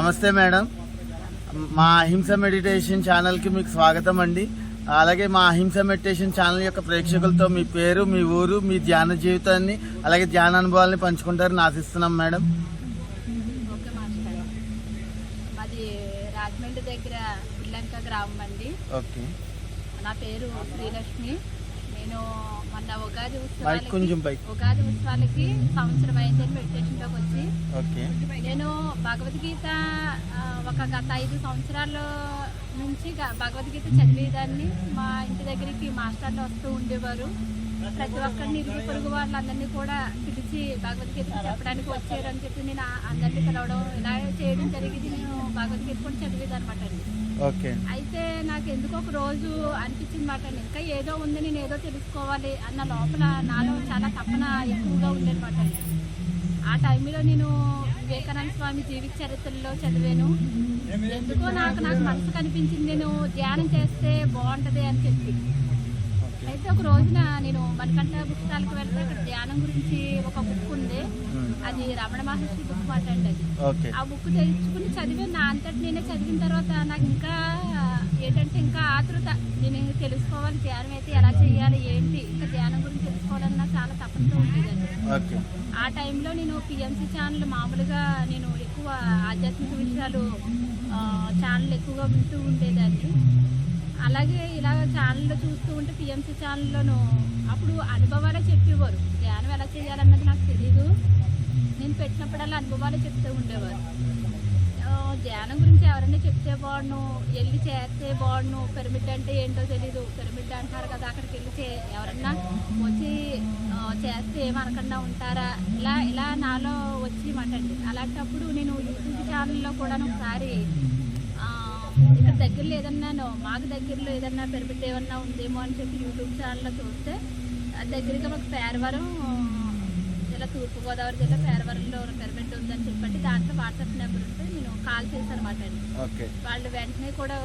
నమస్తే మేడం, మా అహింస మెడిటేషన్ ఛానల్కి మీకు స్వాగతం అండి. అలాగే మా అహింస మెడిటేషన్ ఛానల్ యొక్క ప్రేక్షకులతో మీ పేరు, మీ ఊరు, మీ ధ్యాన జీవితాన్ని అలాగే ధ్యాన అనుభవాల్ని పంచుకుంటారని ఆశిస్తున్నాం మేడం. ఓకే మాస్టర్, మాది రాజమండ్రి దగ్గర పిల్లంక గ్రామం అండి. ఓకే, నా పేరు శ్రీలక్ష్మి. నేను మొన్న ఉగాది ఉత్సవాలకి సంవత్సరం అయిందని మెడిటేషన్లోకి వచ్చి నేను భగవద్గీత ఒక గత 5 సంవత్సరాల నుంచి భగవద్గీత చదివేదాన్ని. మా ఇంటి దగ్గరికి మాస్టర్లు వస్తూ ఉండేవారు. ప్రతి ఒక్కరిని ఇరుగు పొరుగు వాళ్ళందరినీ కూడా పిలిచి భగవద్గీత చెప్పడానికి వచ్చారని చెప్పి నేను అందరినీ పిలవడం ఇలా చేయడం జరిగింది. నేను భగవద్గీత కూడా చదివేది అనమాట అండి. అయితే నాకు ఎందుకో ఒక రోజు అనిపించింది మాట, ఇంకా ఏదో ఉంది, నేను ఏదో తెలుసుకోవాలి అన్న లోపల నాలో చాలా తపన ఎక్కువగా ఉండేనమాట అండి. ఆ టైంలో నేను వివేకానంద స్వామి జీవిత చరిత్రలో చదివాను. ఎందుకో నాకు మనసు కనిపించింది, నేను ధ్యానం చేస్తే బాగుంటది అని చెప్పి. అయితే ఒక రోజున నేను మణికంఠ బుక్ స్టాల్కి వెళ్తే ఇక్కడ ధ్యానం గురించి ఒక బుక్ ఉంది. అది రమణ మహర్షి బుక్ మాట అండి. అది ఆ బుక్ తెచ్చుకుని చదివాను. నా అంతటి నేనే చదివిన తర్వాత నాకు ఇంకా ఏంటంటే ఇంకా ఆతృత, నేను తెలుసుకోవాలి ధ్యానం అయితే ఎలా చేయాలి ఏంటి, ఇంకా ధ్యానం గురించి తెలుసుకోవాలని నాకు చాలా తపనతో ఉండేదండి. ఆ టైంలో నేను పిఎంసి ఛానల్ మామూలుగా నేను ఎక్కువ ఆధ్యాత్మిక విషయాలు ఛానల్ ఎక్కువగా వింటూ ఉండేదాన్ని. అలాగే ఇలా ఛానల్లో చూస్తూ ఉంటే పిఎంసి ఛానల్లోనూ అప్పుడు అనుభవాలే చెప్పేవారు. ధ్యానం ఎలా చేయాలన్నది నాకు తెలీదు. నేను పెట్టినప్పుడల్లా అనుభవాలే చెప్తూ ఉండేవారు. ధ్యానం గురించి ఎవరైనా చెప్తే బాగుండు, వెళ్ళి చేస్తే బాగుండు. పిరమిడ్ అంటే ఏంటో తెలీదు, పిరమిడ్ అంటారు కదా, అక్కడికి వెళ్ళి ఎవరన్నా వచ్చి చేస్తే ఏమనకుండా ఉంటారా, ఇలా ఇలా నాలో వచ్చి మాట్లాడి. అలాంటప్పుడు నేను యూట్యూబ్ ఛానల్లో కూడా ఒకసారి ఇక్కడ దగ్గరలో ఏదన్నా మాకు దగ్గరలో ఏదన్నా పిరమిడ్ ఏమన్నా ఉందేమో అని చెప్పి యూట్యూబ్ ఛానల్లో చూస్తే దగ్గరగా మాకు పేరవరం, ఇలా తూర్పుగోదావరి జిల్లా పేరవరంలో పిరమిడ్ ఉందని చెప్పండి. దాంట్లో వాట్సాప్ నెంబర్ ఉంటే నేను కాల్ చేశాను అనమాట అండి. వాళ్ళు వెంటనే కూడా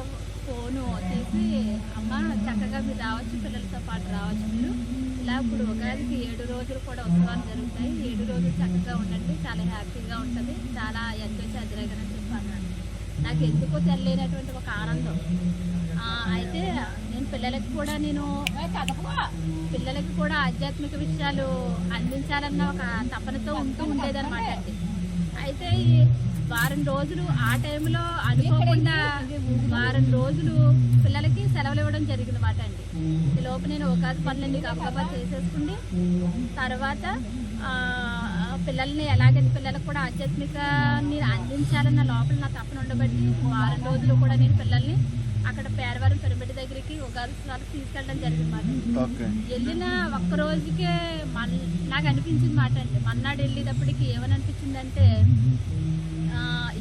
ఫోను తీసి, అమ్మ చక్కగా మీరు రావచ్చు, పిల్లలతో పాటు రావచ్చు, మీరు ఇలా ఇప్పుడు ఉగాదికి 7 రోజులు కూడా ఉత్సవాలు జరుగుతాయి, 7 రోజులు చక్కగా ఉండండి, చాలా హ్యాపీగా ఉంటుంది, చాలా ఎంజాయ్ చేద్దరగని చెప్పి అన్నాను. నాకు ఎందుకో తెలియనటువంటి ఒక ఆనందం. అయితే నేను పిల్లలకి కూడా ఆధ్యాత్మిక విషయాలు అందించాలన్న ఒక తపనతో ఉంటూ ఉండేదన్నమాట అండి. అయితే ఈ వారం రోజులు ఆ టైంలో అనుకోకుండా వారం రోజులు పిల్లలకి సెలవులు ఇవ్వడం జరిగింది మాట అండి. ఈ లోపు నేను ఉగాది పనులన్నీ గబగబా చేసేసుకుని తర్వాత పిల్లల్ని ఎలాగైతే పిల్లలకు కూడా ఆధ్యాత్మికాన్ని అందించాలన్న లోపల నా తపన ఉండబట్టి వారం రోజులు కూడా నేను పిల్లల్ని అక్కడ పేరవరం పిరమిడ్ దగ్గరికి ఉగాది ఉత్సవాలకు తీసుకెళ్ళడం జరిగింది మాట. వెళ్ళిన ఒక్క రోజుకే నాకు అనిపించింది మాట అండి. మన్నాడు వెళ్ళేటప్పటికి ఏమని అనిపించిందంటే,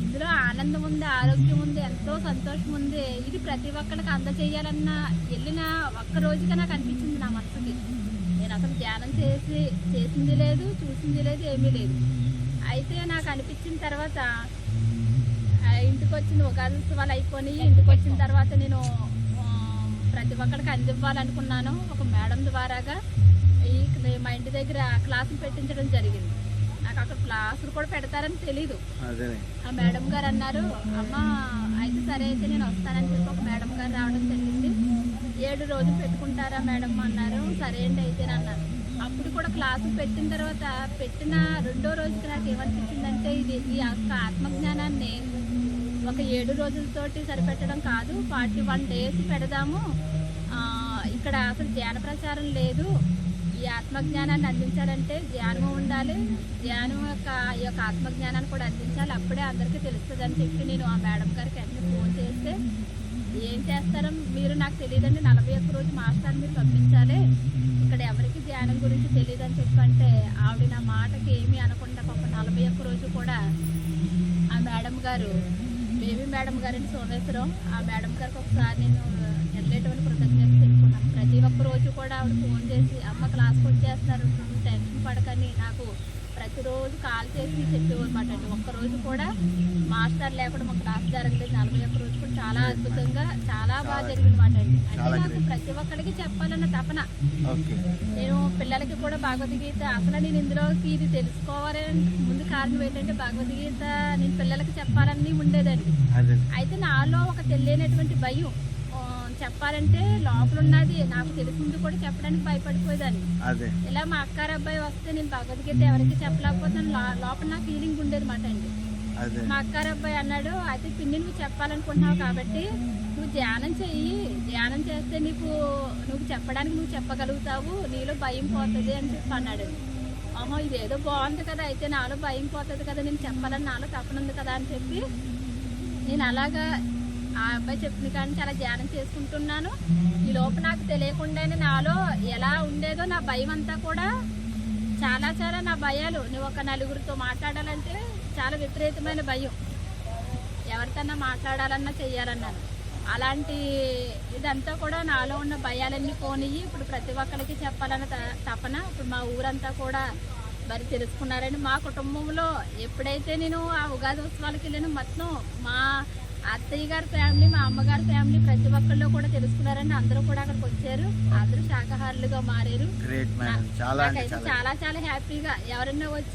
ఇందులో ఆనందం ఉంది, ఆరోగ్యం ఉంది, ఎంతో సంతోషం ఉంది, ఇది ప్రతి ఒక్కరికి అందజేయాలన్న వెళ్ళిన ఒక్క రోజుగా నాకు అనిపించింది నా మనసుకి. నేను అసలు ధ్యానం చేసింది లేదు, చూసింది లేదు, ఏమీ లేదు. అయితే నాకు అనిపించిన తర్వాత ఇంటికి వచ్చిన ఉగాది ఉత్సవాలు అయిపోయి ఇంటికి వచ్చిన తర్వాత నేను ప్రతి ఒక్కరికి అందివ్వాలనుకున్నాను. ఒక మేడం ద్వారాగా మా ఇంటి దగ్గర క్లాసులు పెట్టించడం జరిగింది. నాకు అక్కడ క్లాసులు కూడా పెడతారని తెలీదు. ఆ మేడం గారు అన్నారు, అమ్మ అయితే సరే అయితే నేను వస్తానని చెప్పి ఒక మేడం గారు రావడం జరిగింది. 7 రోజులు పెట్టుకుంటారా మేడం అన్నారు. సరే అండి అయితే అన్నారు. అప్పుడు కూడా క్లాసులు పెట్టిన తర్వాత పెట్టిన 2వ రోజుకి నాకు ఏమనిపించిందంటే, ఈ ఆత్మజ్ఞానాన్ని ఒక 7 రోజులతోటి సరిపెట్టడం కాదు, 41 days పెడదాము. ఇక్కడ అసలు ధ్యాన ప్రచారం లేదు, ఈ ఆత్మజ్ఞానాన్ని అందించాలంటే ధ్యానం ఉండాలి, ధ్యానం ఈ యొక్క ఆత్మజ్ఞానాన్ని కూడా అందించాలి, అప్పుడే అందరికీ తెలుస్తుంది అని చెప్పి నేను ఆ మేడం గారికి అన్ని ఫోన్ చేస్తే, ఏం చేస్తారో మీరు నాకు తెలియదండి, 41 రోజు మాస్టర్ మీరు పంపించాలి, ఇక్కడ ఎవరికి ధ్యానం గురించి తెలియదు అని చెప్పంటే, ఆవిడ నా మాటకి ఏమీ అనకుండా ఒక 41 రోజు కూడా ఆ మేడం గారు, బేబీ మేడం గారిని సోమేశ్వరం, ఆ మేడం గారికి ఒకసారి నేను వెళ్ళేటువంటి కృతజ్ఞత తెలుసుకున్నాను. ప్రతి ఒక్క రోజు కూడా ఆవిడ ఫోన్ చేసి, అమ్మ క్లాస్కి వచ్చేస్తున్నారు, టెన్షన్ పడకని నాకు ప్రతి ప్రతిరోజు కాల్ చేసి చెప్పేవారన్నమాట అండి. ఒక్కరోజు కూడా మాస్టర్ లేకుండా మా క్లాస్ జరగలేదు. 41 రోజు కూడా చాలా అద్భుతంగా చాలా బాగా జరిగిందన్నమాట అండి. అంటే నాకు ప్రతి ఒక్కరికి చెప్పాలన్న తపన. ఓకే. నేను పిల్లలకి కూడా భగవద్గీత అసలు నేను ఇందులోకి ఇది తెలుసుకోవాలని ముందు కారణం ఏంటంటే భగవద్గీత నేను పిల్లలకి చెప్పాలని ఉండేదండి. అదే. అయితే నాలో ఒక తెలియనటువంటి భయం, చెప్పాలంటే లోపల ఉన్నది నాకు తెలిసింది కూడా చెప్పడానికి భయపడిపోయేదాన్ని. అదే. ఇలా మా అక్కారు అబ్బాయి వస్తే నేను భగవద్గీత ఎవరికి చెప్పలేకపోతే లోపల నా ఫీలింగ్ ఉండేది మాట అండి. అదే. మా అక్కారు అబ్బాయి అన్నాడు, అయితే పిన్ని నువ్వు చెప్పాలనుకుంటున్నావు కాబట్టి నువ్వు ధ్యానం చెయ్యి, ధ్యానం చేస్తే నువ్వు చెప్పడానికి నువ్వు చెప్పగలుగుతావు, నీలో భయం పోతుంది అని చెప్పి అన్నాడు. అమ్మో ఇదేదో బాగుంది కదా, అయితే నాలో భయం పోతుంది కదా, నేను చెప్పాలని నాలో తపన ఉంది కదా అని చెప్పి నేను అలాగా ఆ అబ్బాయి చెప్పిన కానీ చాలా ధ్యానం చేసుకుంటున్నాను. ఈ లోపు నాకు తెలియకుండానే నాలో ఎలా ఉండేదో నా భయం అంతా కూడా చాలా చాలా నా భయాలు, నువ్వు ఒక నలుగురితో మాట్లాడాలంటే చాలా విపరీతమైన భయం, ఎవరికన్నా మాట్లాడాలన్నా చెయ్యాలన్నాను. అలాంటి ఇదంతా కూడా నాలో ఉన్న భయాలన్నీ పోనియ్యి ఇప్పుడు ప్రతి ఒక్కరికి చెప్పాలన్న తపన. ఇప్పుడు మా ఊరంతా కూడా మరి తెలుసుకున్నారని, మా కుటుంబంలో ఎప్పుడైతే నేను ఆ ఉగాది ఉత్సవాలకు వెళ్ళాను మొత్తం మా అత్తయ్య గారి ఫ్యామిలీ, మా అమ్మగారి ఫ్యామిలీ ప్రతి ఒక్కళ్ళు కూడా తెలుసుకున్నారని, అందరూ కూడా అక్కడికి వచ్చారు, అందరూ శాకాహారులుగా మారారు. Great madam. చాలా నాకైతే చాలా చాలా హ్యాపీగా ఎవరన్నా వచ్చి